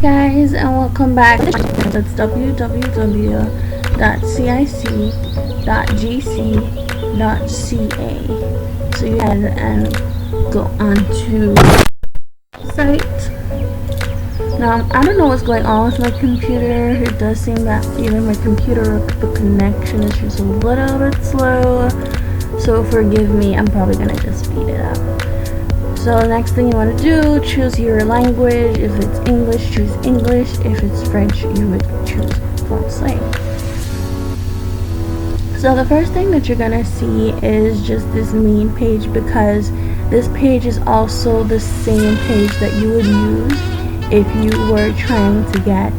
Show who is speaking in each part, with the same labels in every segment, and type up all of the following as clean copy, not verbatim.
Speaker 1: Guys, and welcome back. That's www.cic.gc.ca. So you head and go on to the site. Now I don't know what's going on with my computer. It does seem that either my computer or the connection is just a little bit slow. So forgive me. I'm probably gonna just speed it up. So the next thing you want to do, choose your language. If it's English, choose English. If it's French, you would choose Francais. So the first thing that you're going to see is just this main page, because this page is also the same page that you would use if you were trying to get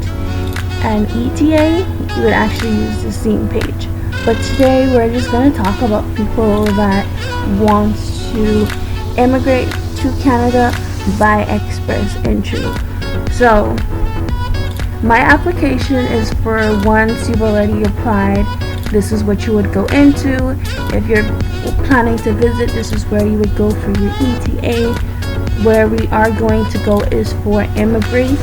Speaker 1: an ETA. You would actually use the same page. But today we're just going to talk about people that want to immigrate to Canada by express entry. So my application is for once you've already applied, this is what you would go into. If you're planning to visit, this is where you would go for your ETA. Where we are going to go is for Immigrate.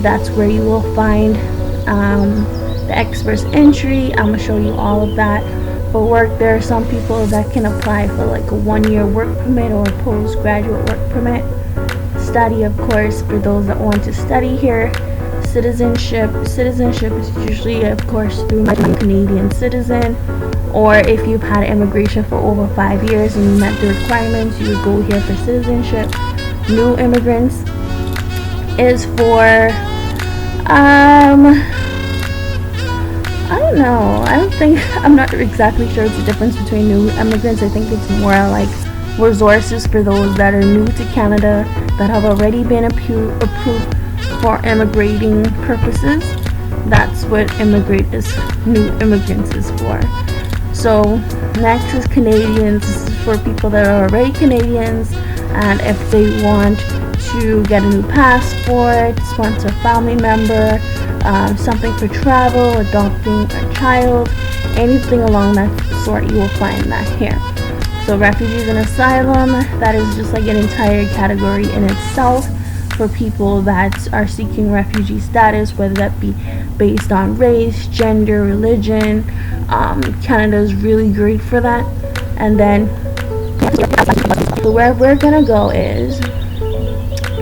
Speaker 1: That's where you will find the express entry. I'm going to show you all of that. For work, there are some people that can apply for like a 1-year work permit or a postgraduate work permit. Study, of course, for those that want to study here. Citizenship is usually, of course, through my Canadian citizen, or if you've had immigration for over 5 years and you met the requirements, you would go here for citizenship. New immigrants is for I don't know. I'm not exactly sure it's the difference between new immigrants. I think it's more like resources for those that are new to Canada that have already been approved for immigrating purposes. That's what Immigrate is, new immigrants is for. So next is Canadians. This is for people that are already Canadians, and if they want to get a new passport, sponsor a family member, something for travel, adopting a child, anything along that sort, you will find that here. So refugees and asylum, that is just like an entire category in itself for people that are seeking refugee status, whether that be based on race, gender, religion. Canada is really great for that. And then so where we're gonna go is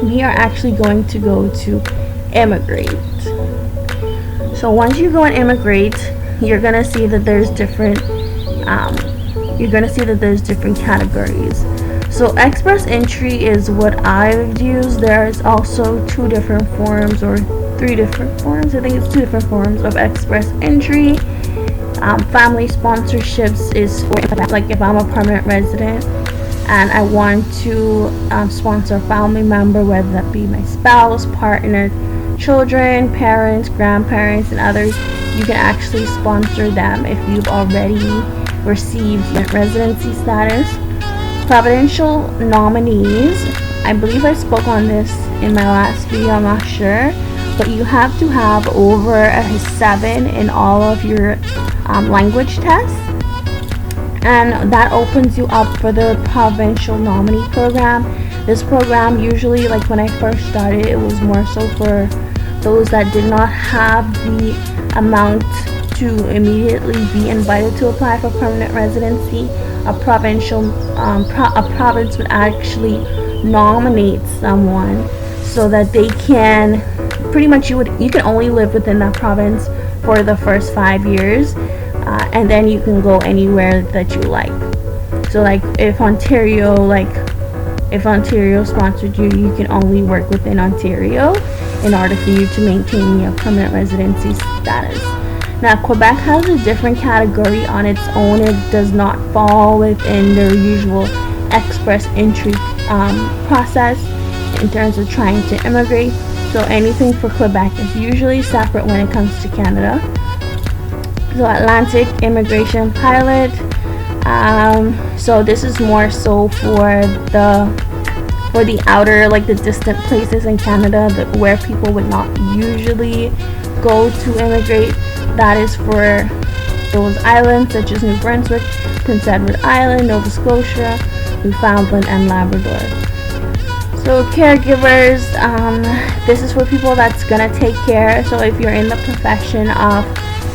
Speaker 1: we are actually going to go to Immigrate. So once you go and Immigrate, you're gonna see that there's different categories. So express entry is what I've used. There's also 2 different forms or 3 different forms. I think it's 2 different forms of express entry. Family sponsorships is for, like, if I'm a permanent resident and I want to sponsor a family member, whether that be my spouse, partner, children, parents, grandparents, and others, you can actually sponsor them if you've already received residency status. Provincial nominees, I believe I spoke on this in my last video, I'm not sure, but you have to have over a 7 in all of your language tests, and that opens you up for the provincial nominee program. This program, usually, like when I first started, it was more so for those that did not have the amount to immediately be invited to apply for permanent residency. A province would actually nominate someone so that they can, pretty much you can only live within that province for the first 5 years, and then you can go anywhere that you like. So like if Ontario sponsored you, you can only work within Ontario in order for you to maintain your permanent residency status. Now Quebec has a different category on its own. It does not fall within their usual express entry process in terms of trying to immigrate. So anything for Quebec is usually separate when it comes to Canada. So Atlantic Immigration Pilot. So this is more so for the outer, like the distant places in Canada where people would not usually go to immigrate. That is for those islands such as New Brunswick, Prince Edward Island, Nova Scotia, Newfoundland, and Labrador. So caregivers, this is for people that's gonna take care. So if you're in the profession of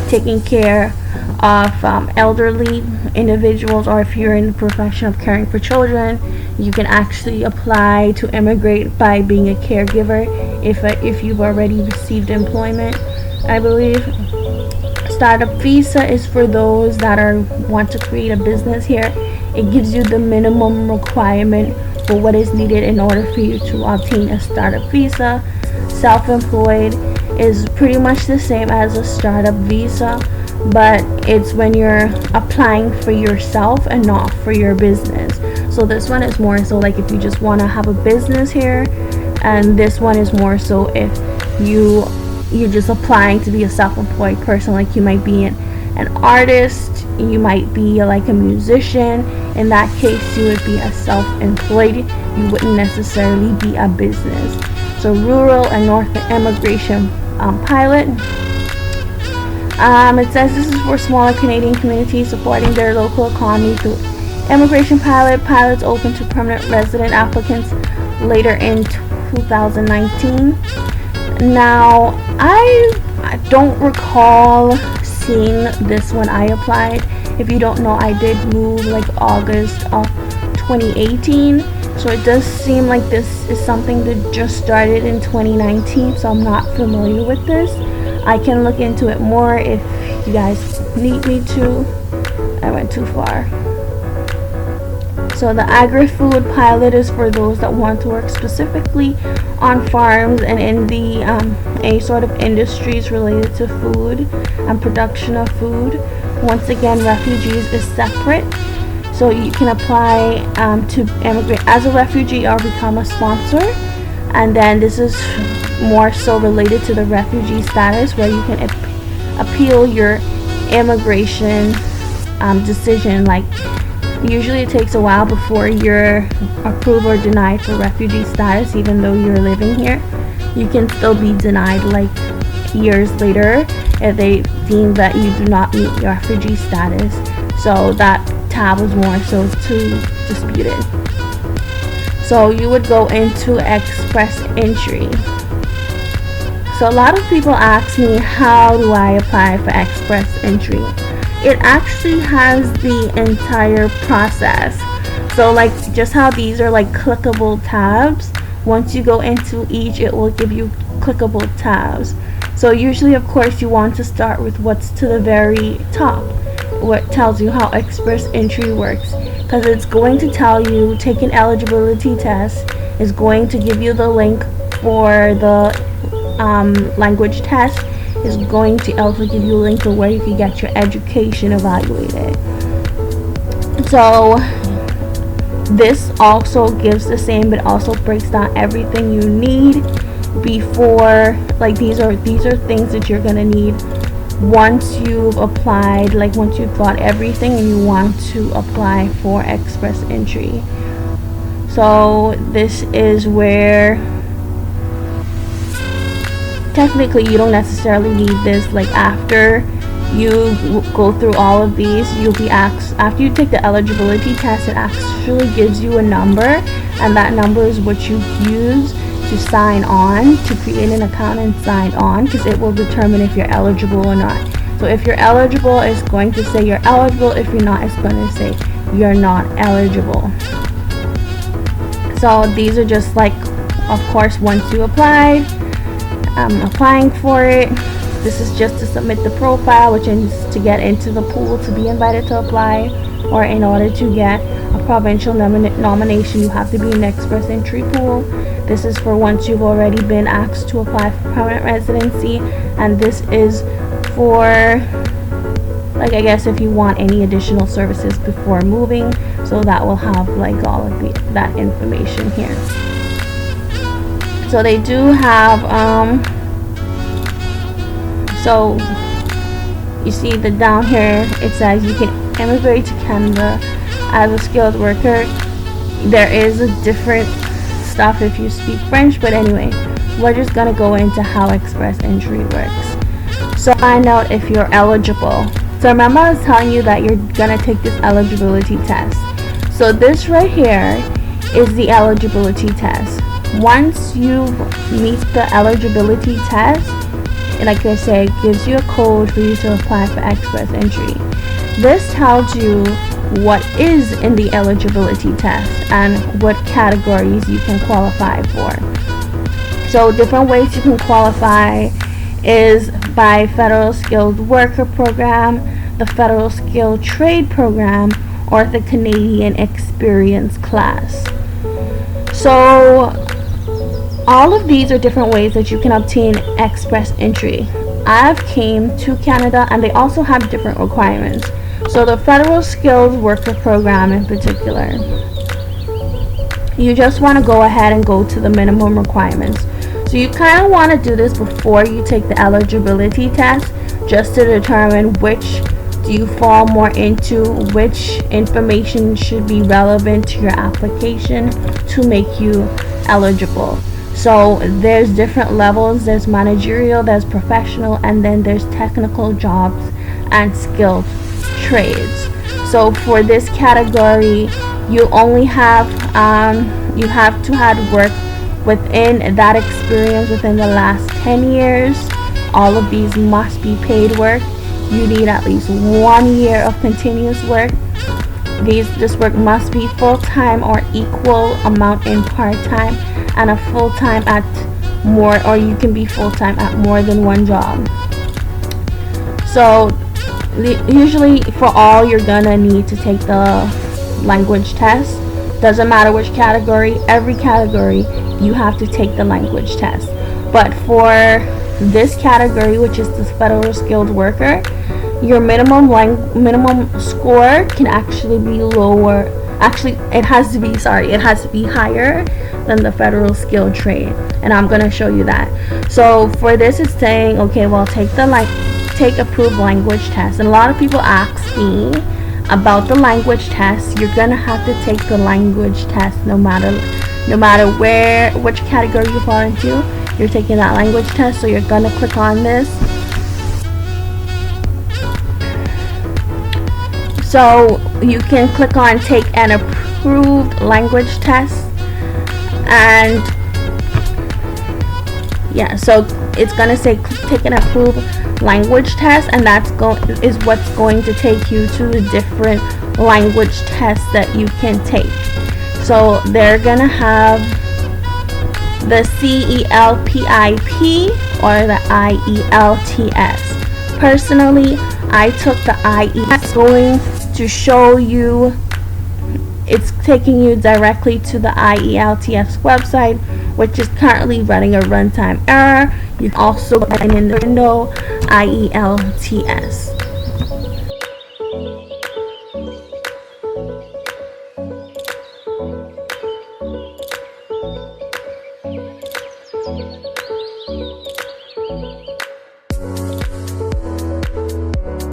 Speaker 1: taking care of elderly individuals, or if you're in the profession of caring for children, you can actually apply to immigrate by being a caregiver if you've already received employment, I believe. Startup visa is for those that want to create a business here. It gives you the minimum requirement for what is needed in order for you to obtain a startup visa. Self-employed is pretty much the same as a startup visa, but it's when you're applying for yourself and not for your business. So this one is more so like if you just want to have a business here, and this one is more so if you're just applying to be a self-employed person. Like you might be an artist, you might be like a musician. In that case, you would be a self-employed. You wouldn't necessarily be a business. So rural and north immigration pilot. It says this is for smaller Canadian communities supporting their local economy through immigration pilot. Pilots open to permanent resident applicants later in 2019. Now, I don't recall seeing this when I applied. If you don't know, I did move like August of 2018. So it does seem like this is something that just started in 2019. So I'm not familiar with this. I can look into it more if you guys need me to. I went too far. So the agri-food pilot is for those that want to work specifically on farms and in the any sort of industries related to food and production of food. Once again, refugees is separate. So you can apply to immigrate as a refugee or become a sponsor. And then this is more so related to the refugee status, where you can appeal your immigration decision. Like usually it takes a while before you're approved or denied for refugee status. Even though you're living here, you can still be denied like years later if they deem that you do not meet your refugee status. So that tab was more so to dispute it. So you would go into express entry. So a lot of people ask me, how do I apply for express entry? It actually has the entire process. So like just how these are like clickable tabs, once you go into each, it will give you clickable tabs. So usually, of course, you want to start with what's to the very top, what tells you how express entry works, because it's going to tell you take an eligibility test, is going to give you the link for the language test, is going to also give you a link to where you can get your education evaluated. So this also gives the same, but also breaks down everything you need before, like these are things that you're gonna need once you've applied, like once you've got everything and you want to apply for express entry. So this is where technically you don't necessarily need this. Like after you go through all of these, you'll be asked, after you take the eligibility test, it actually gives you a number, and that number is what you use to sign on, to create an account and sign on, because it will determine if you're eligible or not. So if you're eligible, it's going to say you're eligible. If you're not, it's going to say you're not eligible. So these are just like, of course, once you apply, applying for it. This is just to submit the profile, which is to get into the pool to be invited to apply, or in order to get a provincial nomination, you have to be in the express entry pool. This is for once you've already been asked to apply for permanent residency, and this is for, like, I guess if you want any additional services before moving. So that will have like all of that information here. So they do have so you see that down here it says you can immigrate to Canada as a skilled worker. There is a different stuff if you speak French, but anyway, we're just gonna go into how express entry works. So find out if you're eligible. So remember I was telling you that you're gonna take this eligibility test. So this right here is the eligibility test. Once you meet the eligibility test, like I said, it gives you a code for you to apply for express entry. This tells you what is in the eligibility test and what categories you can qualify for. So different ways you can qualify is by Federal Skilled Worker Program, the Federal Skilled Trade Program, or the Canadian Experience class. So all of these are different ways that you can obtain express entry. I've came to Canada and they also have different requirements. So the Federal Skilled Worker Program in particular, you just want to go ahead and go to the minimum requirements. So you kind of want to do this before you take the eligibility test, just to determine which do you fall more into, which information should be relevant to your application to make you eligible. So there's different levels. There's managerial, there's professional, and then there's technical jobs and skilled trades. So for this category, you only have you have to have work within that experience within the last 10 years. All of these must be paid work. You need at least 1 year of continuous work. This work must be full-time or equal amount in part-time, and a full-time at more, or you can be full-time at more than one job. So usually for all, you're gonna need to take the language test. Doesn't matter which category, every category you have to take the language test. But for this category, which is the Federal Skilled Worker, your minimum score can actually be lower. Actually, it has to be higher than the Federal Skilled Trade, and I'm gonna show you that. So for this, it's saying, okay, well, take approved language test. And a lot of people ask me about the language test. You're gonna have to take the language test no matter which category you fall into. You're taking that language test, so you're gonna click on this. So you can click on take an approved language test, and yeah, so it's gonna say take an approved language test, and that's what's going to take you to the different language tests that you can take. So they're gonna have the CELPIP or the IELTS. Personally, I took the IELTS. It's going to show you, it's taking you directly to the IELTS website, which is currently running a runtime error. You can also find in the window IELTS.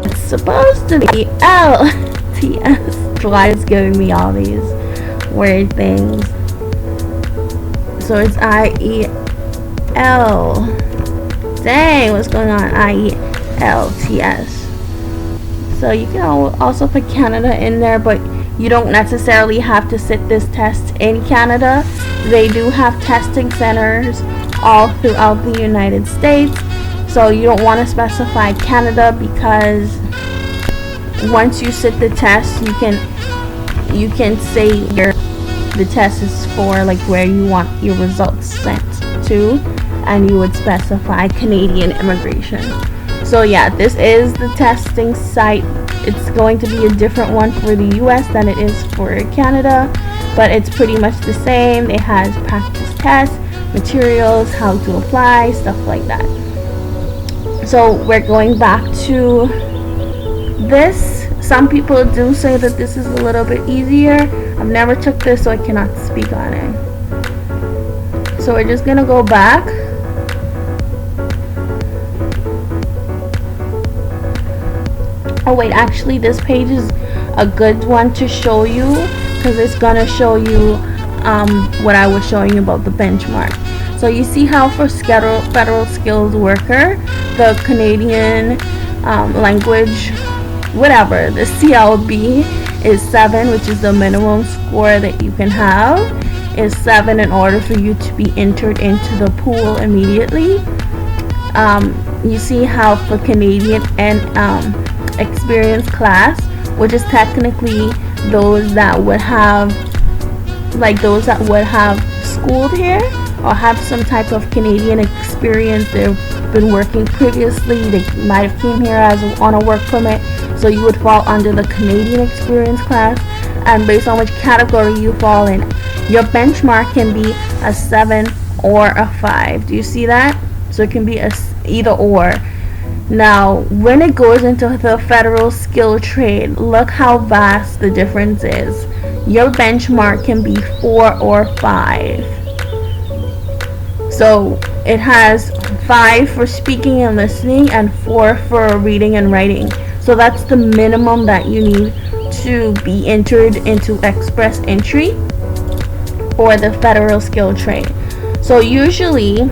Speaker 1: It's supposed to be LTS. Why it's giving me all these weird things. So it's IEL. Dang, what's going on? IELTS. So you can also put Canada in there, but you don't necessarily have to sit this test in Canada. They do have testing centers all throughout the United States. So you don't want to specify Canada, because once you sit the test, you can say where the test is for, like where you want your results sent to, and you would specify Canadian Immigration. So yeah, this is the testing site. It's going to be a different one for the US than it is for Canada, but it's pretty much the same. It has practice tests, materials, how to apply, stuff like that. So we're going back to this. Some people do say that this is a little bit easier. I've never took this, so I cannot speak on it. So we're just gonna go back. Oh wait, actually this page is a good one to show you, because it's gonna show you what I was showing you about the benchmark. So you see how for Federal Skilled Worker, the Canadian language, whatever, the CLB is 7, which is the minimum score that you can have. is 7 in order for you to be entered into the pool immediately. You see how for Canadian and experienced class, which is technically those that would have schooled here or have some type of Canadian experience. They've been working previously, they might have came here on a work permit, so you would fall under the Canadian experience class. And based on which category you fall in, your benchmark can be a 7 or a 5. Do you see that? So it can be either or. Now when it goes into the federal skill trade, look how vast the difference is. Your benchmark can be 4 or 5. So it has 5 for speaking and listening and 4 for reading and writing. So that's the minimum that you need to be entered into express entry for the federal skill trade. So usually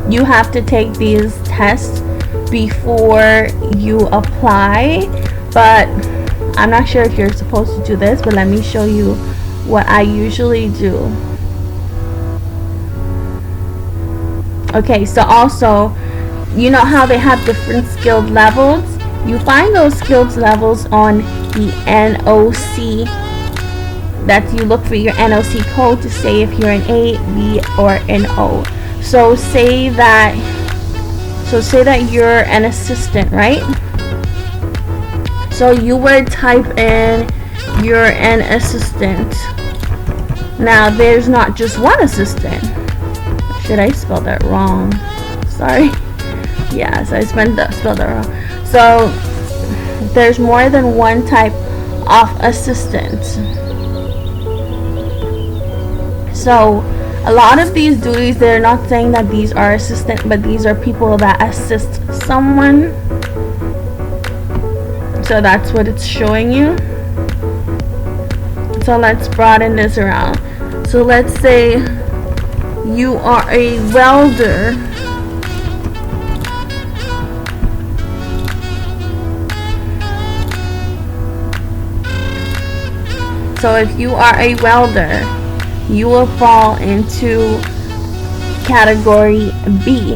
Speaker 1: you have to take these tests before you apply, but I'm not sure if you're supposed to do this, but let me show you what I usually do. Okay, so also, you know how they have different skilled levels? You find those skilled levels on the NOC, that you look for your NOC code to say if you're an A, B, or an O. So say that you're an assistant, right? So you would type in you're an assistant. Now there's not just one assistant. Should I spell that wrong? Sorry. Yes, I spelled that wrong. So there's more than one type of assistant. So a lot of these duties, they're not saying that these are assistant, but these are people that assist someone. So that's what it's showing you. So let's broaden this around. So let's say you are a welder. So if you are a welder, you will fall into category B.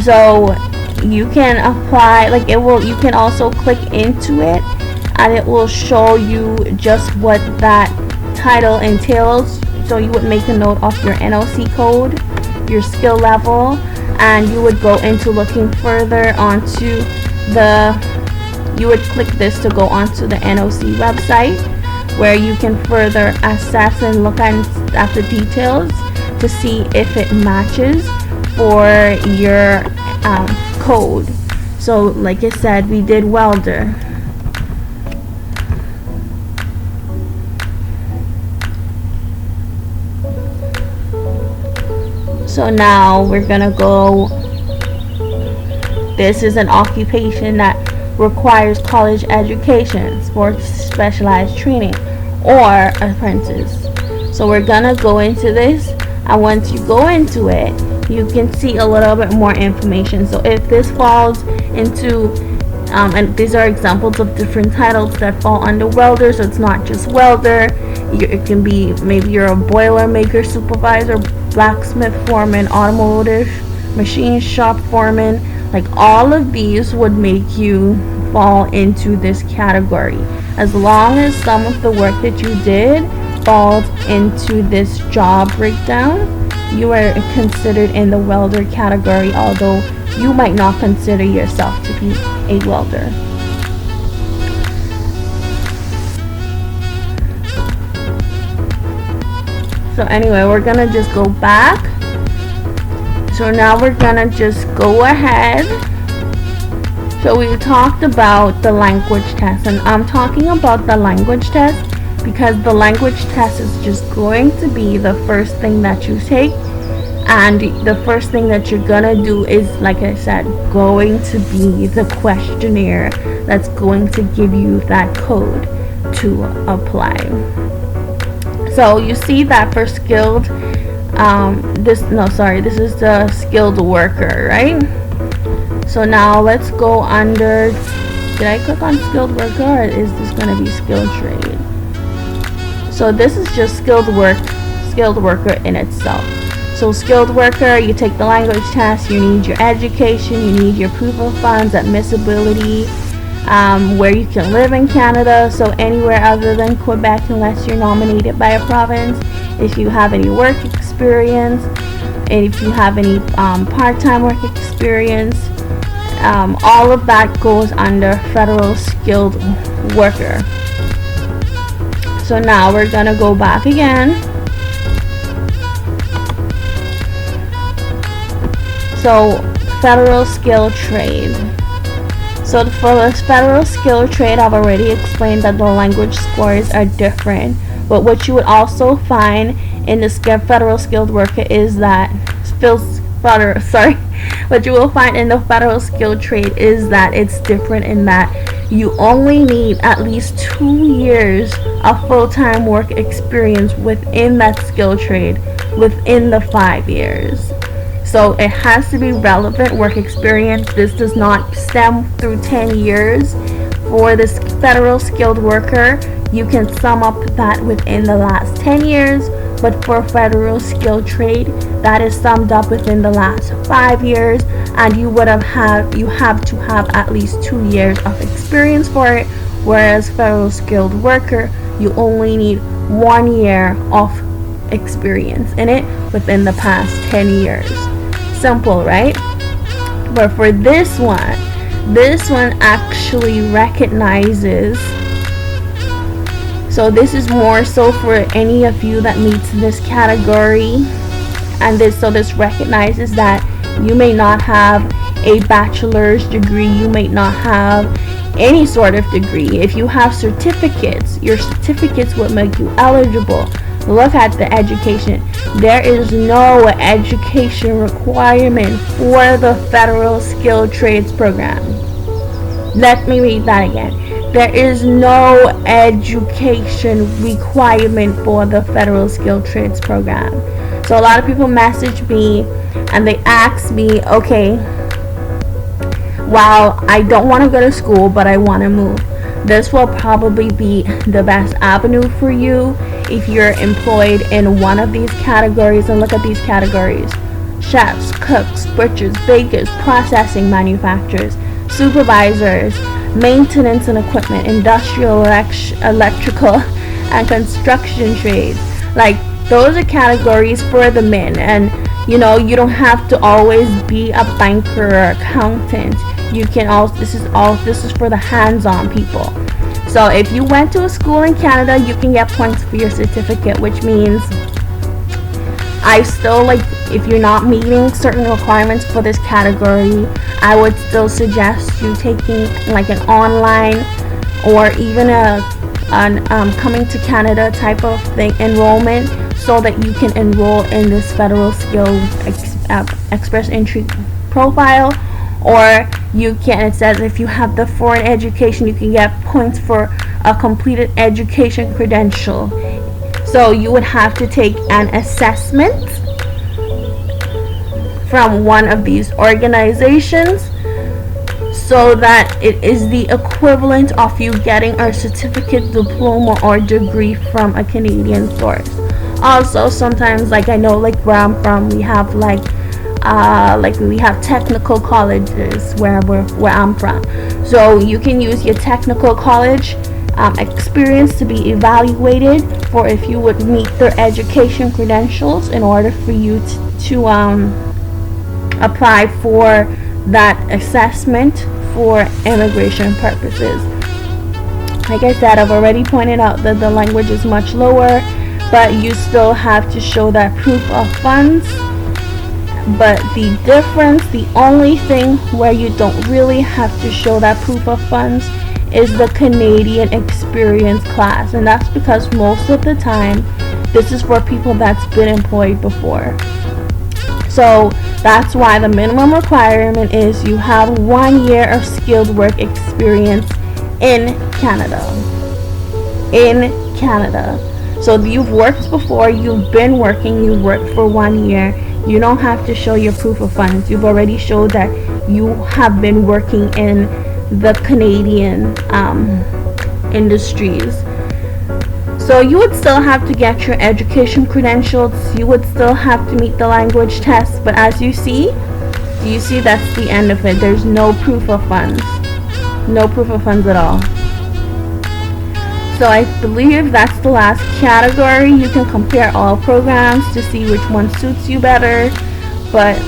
Speaker 1: So you can apply, you can also click into it and it will show you just what that title entails. So you would make a note of your NOC code, your skill level, and you would go into looking further onto you would click this to go onto the NOC website, where you can further assess and look at the details to see if it matches for your code. So like I said, we did welder. So now we're gonna go, this is an occupation that requires college education, sports specialized training, or apprentice. So we're gonna go into this, and once you go into it, you can see a little bit more information. So if this falls into and these are examples of different titles that fall under welder, so it's not just welder. It can be, maybe you're a boiler maker supervisor, blacksmith foreman, automotive machine shop foreman. Like all of these would make you fall into this category, as long as some of the work that you did falls into this job breakdown. You are considered in the welder category, although you might not consider yourself to be a welder. So anyway, we're gonna just go back. So now we're gonna just go ahead. So we talked about the language test, and I'm talking about the language test because the language test is just going to be the first thing that you take, and the first thing that you're gonna do is, like I said, going to be the questionnaire that's going to give you that code to apply. So you see that for skilled, this is the skilled worker, right? So now let's go under, did I click on skilled worker, or is this going to be skilled trade? So this is just skilled worker in itself. So skilled worker, you take the language test, you need your education, you need your proof of funds, admissibility, where you can live in Canada, so anywhere other than Quebec unless you're nominated by a province, if you have any work experience, and if you have any part-time work experience, all of that goes under federal skilled worker. So now we're gonna go back again. So federal skilled trade. So for the federal skilled trade, I've already explained that the language scores are different. But what you would also find in the federal skilled worker is that what you will find in the federal skilled trade is that it's different in that you only need at least 2 years of full-time work experience within that skilled trade within the 5 years. So it has to be relevant work experience. This does not stem through 10 years. For this federal skilled worker, you can sum up that within the last 10 years, but for federal skilled trade, that is summed up within the last 5 years, and you have to have at least 2 years of experience for it, whereas federal skilled worker, you only need 1 year of experience in it within the past 10 years. Simple, right? But for this one actually recognizes, so this is more so for any of you that meets this category, and this recognizes that you may not have a bachelor's degree, you may not have any sort of degree. If you have certificates, your certificates would make you eligible. Look at the education. There is no education requirement for the federal skilled trades program. Let me read that again. There is no education requirement for the federal skilled trades program. So a lot of people message me and they ask me, okay, well, I don't want to go to school, but I want to move. This will probably be the best avenue for you if you're employed in one of these categories. And look at these categories: chefs, cooks, butchers, bakers, processing manufacturers, supervisors, maintenance and equipment, industrial, electrical, and construction trades. Like, those are categories for the men, and you don't have to always be a banker or accountant. You can also, this is for the hands-on people. So if you went to a school in Canada, you can get points for your certificate, which means if you're not meeting certain requirements for this category, I would still suggest you taking like an online or even a coming to Canada type of thing enrollment, so that you can enroll in this federal skill express entry profile. Or you can, it says if you have the foreign education, you can get points for a completed education credential. So you would have to take an assessment from one of these organizations, so that it is the equivalent of you getting a certificate, diploma, or degree from a Canadian source. Also, sometimes, like I know, like where I'm from, we have we have technical colleges where I'm from. So you can use your technical college experience to be evaluated for if you would meet their education credentials in order for you to apply for that assessment for immigration purposes. Like I said, I've already pointed out that the language is much lower, but you still have to show that proof of funds. But the difference, the only thing where you don't really have to show that proof of funds is the Canadian experience class, and that's because most of the time this is for people that's been employed before. So that's why the minimum requirement is you have 1 year of skilled work experience in Canada. So you've worked before, you've been working, you've worked for 1 year. You don't have to show your proof of funds. You've already showed that you have been working in the Canadian industries. So you would still have to get your education credentials, you would still have to meet the language test, but as you see that's the end of it. There's no proof of funds. No proof of funds at all. So I believe that's the last category. You can compare all programs to see which one suits you better, but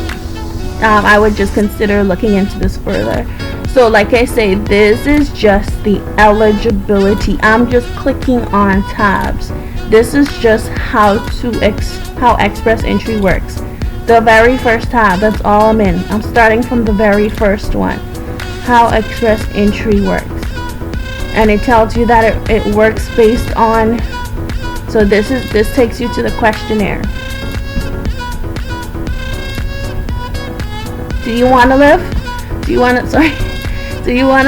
Speaker 1: I would just consider looking into this further. So like I say, this is just the eligibility. I'm just clicking on tabs. This is just how Express Entry works. The very first tab, that's all I'm in. I'm starting from the very first one. How Express Entry works. And it tells you that it works based on, so this takes you to the questionnaire. Do you want to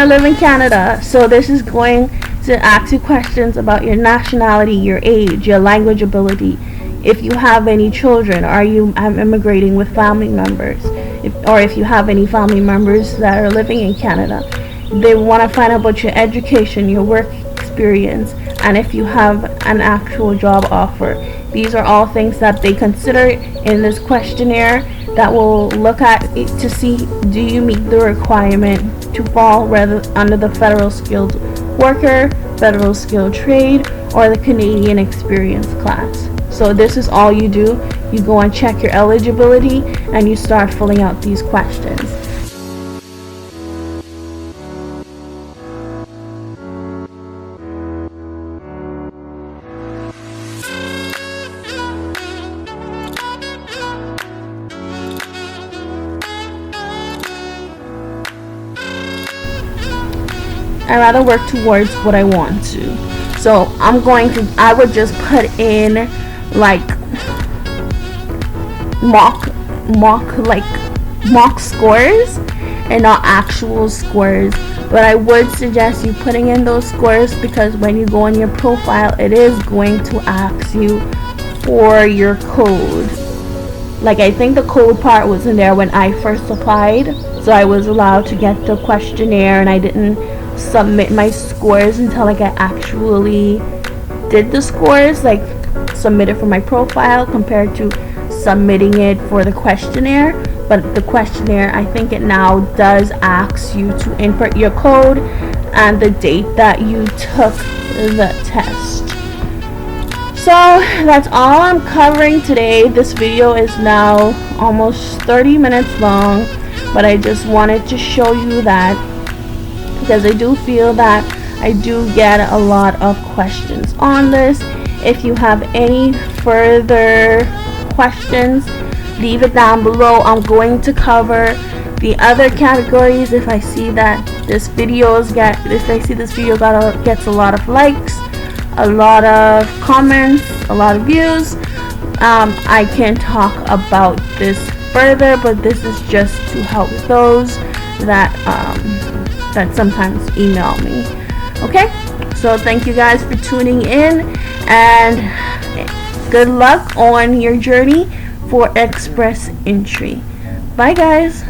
Speaker 1: live in Canada? So this is going to ask you questions about your nationality, your age, your language ability, if you have any children, are you immigrating with family members, or if you have any family members that are living in Canada. They want to find out about your education, your work experience, and if you have an actual job offer. These are all things that they consider in this questionnaire that will look at it to see, do you meet the requirement to fall under the federal skilled worker, federal skilled trade, or the Canadian experience class. So this is all you do. You go and check your eligibility and you start filling out these questions. I rather work towards what I want to. So I would just put in like mock scores and not actual scores. But I would suggest you putting in those scores, because when you go in your profile, it is going to ask you for your code. Like, I think the code part wasn't there when I first applied, so I was allowed to get the questionnaire, and I didn't submit my scores until like I actually did the scores, like submit it for my profile compared to submitting it for the questionnaire. But the questionnaire, I think it now does ask you to input your code and the date that you took the test. So that's all I'm covering today. This video is now almost 30 minutes long, but I just wanted to show you that, because I do feel that I do get a lot of questions on this. If you have any further questions, leave it down below. I'm going to cover the other categories if I see that this video gets a lot of likes, a lot of comments, a lot of views. I can talk about this further, but this is just to help those that sometimes email me. Okay, so thank you guys for tuning in, and good luck on your journey for Express Entry. Bye guys.